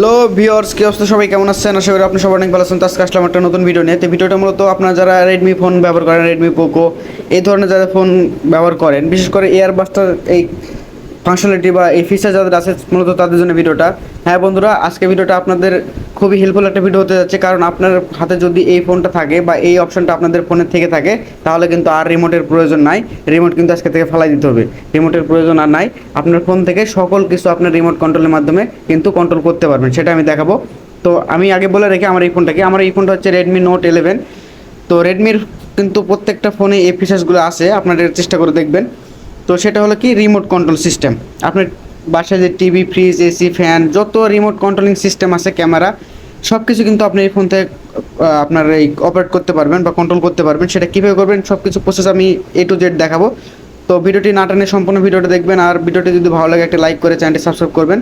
Hello viewers, কি অবস্থা? সবাই কেমন আছেন? আশা করি আপনি সবাই অনেক ভালো আছেন। তো আজকে আসলাম একটা নতুন ভিডিও নিয়ে। তো ভিডিওটা মূলত আপনারা যারা রেডমি ফোন ব্যবহার করেন, রেডমি পোকো এই ধরনের যারা ফোন ব্যবহার করেন, বিশেষ করে এয়ারবাসটার এই ফাংশনালিটি বা এই ফিচার যাদের আছে মূলত তাদের জন্য ভিডিওটা। হ্যাঁ বন্ধুরা, আজকে ভিডিওটা আপনাদের খুবই হেল্পফুল একটা ভিডিও হতে যাচ্ছে, কারণ আপনার হাতে যদি এই ফোনটা থাকে বা এই অপশনটা আপনাদের ফোনে থেকে থাকে, তাহলে কিন্তু আর রিমোটের প্রয়োজন নাই। রিমোট কিন্তু আজকে থেকে ফেলাই দিতে হবে, রিমোটের প্রয়োজন আর নাই। আপনার ফোন থেকে সকল কিছু আপনার রিমোট কন্ট্রোলের মাধ্যমে কিন্তু কন্ট্রোল করতে পারবেন, সেটা আমি দেখাবো। তো আমি আগে বলে রেখে আমার এই ফোনটা হচ্ছে রেডমি নোট 11। তো রেডমির কিন্তু প্রত্যেকটা ফোনে এই ফিচার্সগুলো আছে, আপনারা চেষ্টা করে দেখবেন। তো সেটা হলো কি, রিমোট কন্ট্রোল সিস্টেম। আপনার বাসায় যে টিভি, ফ্রিজ, এসি, ফ্যান, যত রিমোট কন্ট্রোলিং সিস্টেম আছে, ক্যামেরা, সব কিছু কিন্তু আপনি এই ফোন থেকে আপনার এই অপারেট করতে পারবেন বা কন্ট্রোল করতে পারবেন। সেটা কীভাবে করবেন সব কিছু প্রসেস আমি A to Z দেখাবো। তো ভিডিওটি না টানে সম্পূর্ণ ভিডিওটা দেখবেন, আর ভিডিওটি যদি ভালো লাগে একটা লাইক করে চ্যানেলটি সাবস্ক্রাইব করবেন।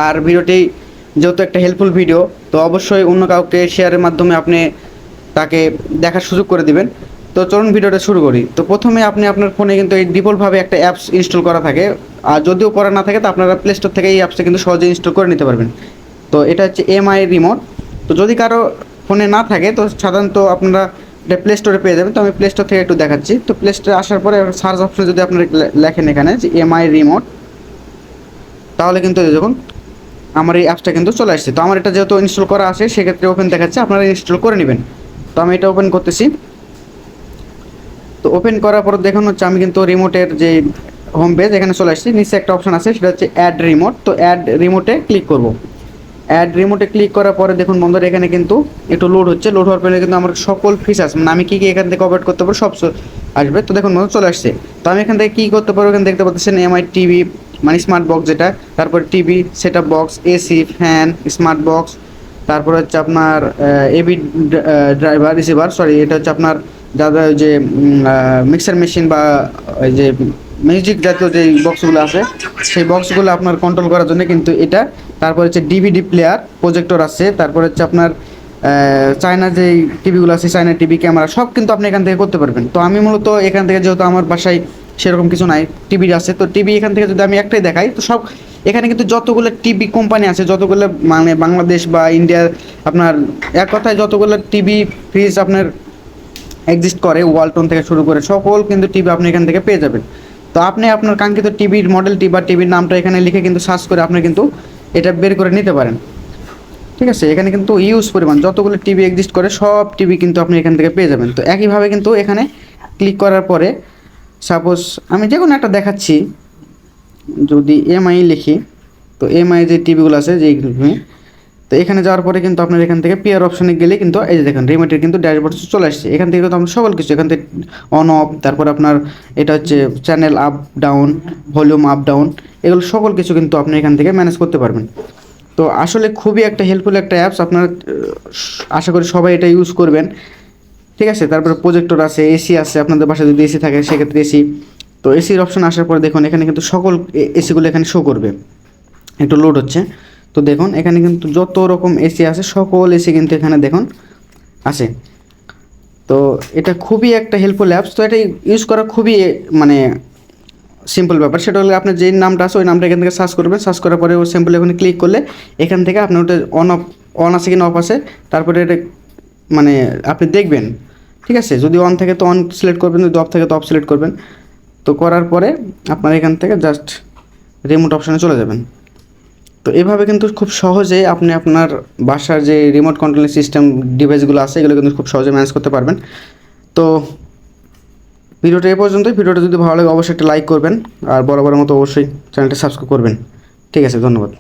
আর ভিডিওটি যেহেতু একটা হেল্পফুল ভিডিও, তো অবশ্যই অন্য কাউকে শেয়ারের মাধ্যমে আপনি তাকে দেখার সুযোগ করে দিবেন। তো চলুন ভিডিওটা শুরু করি। তো প্রথমে আপনি আপনার ফোনে কিন্তু এই ডিফল্টভাবে একটা অ্যাপস ইনস্টল করা থাকে, আর যদিও করা না থাকে তো আপনারা প্লে স্টোর থেকে এই অ্যাপসটা কিন্তু সহজে ইনস্টল করে নিতে পারবেন। তো এটা হচ্ছে এমআই রিমোট। তো যদি কারো ফোনে না থাকে তো সাধারণত আপনারা এটা প্লে স্টোরে পেয়ে যাবেন। তো আমি প্লে স্টোর থেকে একটু দেখাচ্ছি। তো প্লে স্টোরে আসার পরে সার্চ অপশনে যদি আপনারা লেখেন এখানে যে এমআই রিমোট, তাহলে কিন্তু যখন আমার এই অ্যাপসটা কিন্তু চলে আসছে। তো আমার এটা যেহেতু ইনস্টল করা আছে, সেক্ষেত্রে ওপেন দেখাচ্ছে, আপনারা ইনস্টল করে নেবেন। তো আমি এটা ওপেন করতেছি। তো ওপেন করার পর দেখুন হচ্ছে আমি কিন্তু রিমোটের যে হোম পেজ এখানে চলে আসছি। নিচে একটা অপশন আছে, সেটা হচ্ছে অ্যাড রিমোট। তো অ্যাড রিমোটে ক্লিক করব। অ্যাড রিমোটে ক্লিক করার পরে দেখুন বন্ধুরা, এখানে কিন্তু একটু লোড হচ্ছে। লোড হওয়ার পরে কিন্তু আমার সকল ফিচার্স, মানে আমি কী কী এখান থেকে অপারেট করতে পারবো সব আসবে। তো দেখুন বন্ধু চলে আসছে। তো আমি এখান থেকে কী করতে পারবো, এখানে দেখতে পাচ্ছেন এমআই টিভি, মানে স্মার্ট বক্স যেটা, তারপরে TV, set up box, AC, fan, smart box, তারপর হচ্ছে আপনার এবি ড্রাইভার রিসিভার, সরি এটা হচ্ছে আপনার যাদের যে মিক্সার মেশিন বা ওই যে মিউজিক জাতীয় যে বক্সগুলো আছে, সেই বক্সগুলো আপনার কন্ট্রোল করার জন্য কিন্তু এটা। তারপর হচ্ছে ডিভিডি প্লেয়ার, প্রজেক্টর আছে, তারপর হচ্ছে আপনার চায়না যে টিভিগুলো আছে, চায়না টিভি, ক্যামেরা, সব কিন্তু আপনি এখান থেকে করতে পারবেন। তো আমি মূলত এখান থেকে, যেহেতু আমার বাসায় সেরকম কিছু নাই, টিভি আছে, তো টিভি এখান থেকে যদি আমি একটাই দেখাই, তো সব এখানে কিন্তু যতগুলো টিভি কোম্পানি আছে, যতগুলো মানে বাংলাদেশ বা ইন্ডিয়ার, আপনার এক কথায় যতগুলো টিভি ফ্রিজ আপনার এক্সিস্ট করে, ওয়ালটন থেকে শুরু করে সকল কিন্তু টিভি আপনি এখান থেকে পেয়ে যাবেন। তো আপনি আপনার কাঙ্ক্ষিত টিভির মডেলটি বা টিভির নামটা এখানে লিখে কিন্তু সার্চ করে আপনি কিন্তু এটা বের করে নিতে পারেন। ঠিক আছে, এখানে কিন্তু ইউজ পরিমাণ যতগুলো টিভি এক্সিস্ট করে সব টিভি কিন্তু আপনি এখান থেকে পেয়ে যাবেন। তো একইভাবে কিন্তু এখানে ক্লিক করার পরে সাপোজ আমি যে কোনো একটা দেখাচ্ছি, যদি এমআই লিখি, তো এমআই যে টিভিগুলো আছে যেইগুলো, তো এখানে যাওয়ার পরে কিন্তু আপনার এখান থেকে পেয়ার অপশনে গেলে কিন্তু এই যে দেখেন রিমোটের কিন্তু ড্যাশবোর্ড চলে আসছে। এখান থেকে কিন্তু আমরা সকল কিছু এখান থেকে অন অফ, তারপর আপনার এটা হচ্ছে channel up down, volume up down, এগুলো সকল কিছু কিন্তু আপনি এখান থেকে ম্যানেজ করতে পারবেন। তো আসলে খুবই একটা হেল্পফুল একটা অ্যাপস, আপনার আশা করি সবাই এটা ইউজ করবেন। ঠিক আছে, তারপরে প্রজেক্টর আছে, এসি আছে, আপনাদের বাসায় যদি এসি থাকে সেক্ষেত্রে এসি। তো এসির অপশন আসার পরে দেখুন এখানে কিন্তু সকল এসিগুলো এখানে শো করবে। একটু লোড হচ্ছে। তো দেখুন এখানে কিন্তু যত রকম এসি আছে সকল এসি কিন্তু এখানে দেখুন আছে। তো এটা খুবই একটা হেল্পফুল অ্যাপস। তো এটা ইউজ করা খুবই মানে সিম্পল ব্যাপার। সেটা হলে আপনার যে নামটা আছে ওই নামটা এখান থেকে সার্চ করবেন। সার্চ করার পরে ও সিম্পল এখানে ক্লিক করলে এখান থেকে আপনার ওটা অন আছে কিনা অফ আছে, তারপরে এটা মানে আপনি দেখবেন। ঠিক আছে, যদি অন থাকে তো অন সিলেক্ট করবেন, যদি অফ থাকে তো অফ সিলেক্ট করবেন। তো করার পরে আপনার এখান থেকে জাস্ট রিমোট অপশানে চলে যাবেন। তো এভাবে কিন্তু খুব সহজে আপনি আপনার বাসার যে রিমোট কন্ট্রোলিং সিস্টেম ডিভাইসগুলো আছে এগুলো কিন্তু খুব সহজে ম্যানেজ করতে পারবেন। তো ভিডিওটা এই পর্যন্তই। ভিডিওটা যদি ভালো লাগে অবশ্যই একটা লাইক করবেন, আর বরাবরের মতো অবশ্যই চ্যানেলটা সাবস্ক্রাইব করবেন। ঠিক আছে, ধন্যবাদ।